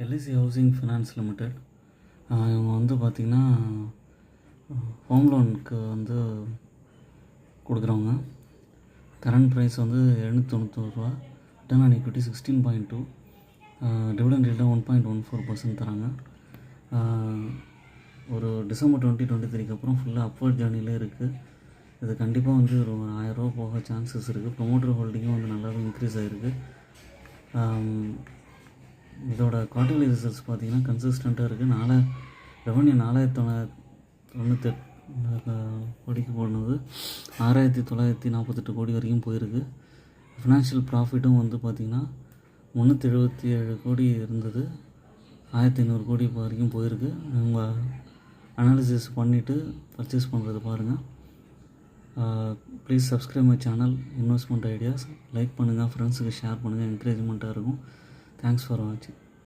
LIC housing finance limited இவங்க வந்து பார்த்திங்கன்னா ஹோம் லோனுக்கு வந்து கொடுக்குறவங்க. கரண்ட் ப்ரைஸ் வந்து 791 ரூபா, return on equity 16.2, dividend yield 1.14% தராங்க. ஒரு டிசம்பர் 2023 அப்புறம் ஃபுல்லாக அப்வர்ட் ஜேர்னிலே இருக்குது. இது கண்டிப்பாக வந்து ஒரு 1000 ரூபா போக சான்சஸ் இருக்குது. ப்ரொமோட்டர் ஹோல்டிங்கும் வந்து நல்லாவே இன்க்ரீஸ் ஆகிருக்கு. இதோட குவார்டர்லி ரிசல்ட்ஸ் பார்த்திங்கன்னா கன்சிஸ்டண்ட்டாக இருக்குது. ரெவன்யூ 4998 கோடிக்கு போனது 6948 கோடி வரைக்கும் போயிருக்கு. ஃபினான்ஷியல் ப்ராஃபிட்டும் வந்து பார்த்திங்கன்னா 377 கோடி இருந்தது, 1500 கோடி வரைக்கும் போயிருக்கு. அவங்க அனாலிசிஸ் பண்ணிவிட்டு பர்ச்சேஸ் பண்ணுறது பாருங்கள். Please subscribe my channel investment ideas. Like பண்ணுங்கள், ஃப்ரெண்ட்ஸுக்கு ஷேர் பண்ணுங்கள், என்கரேஜ்மெண்ட்டாக இருக்கும். தேங்க்ஸ் ஃபார் வாட்சிங்.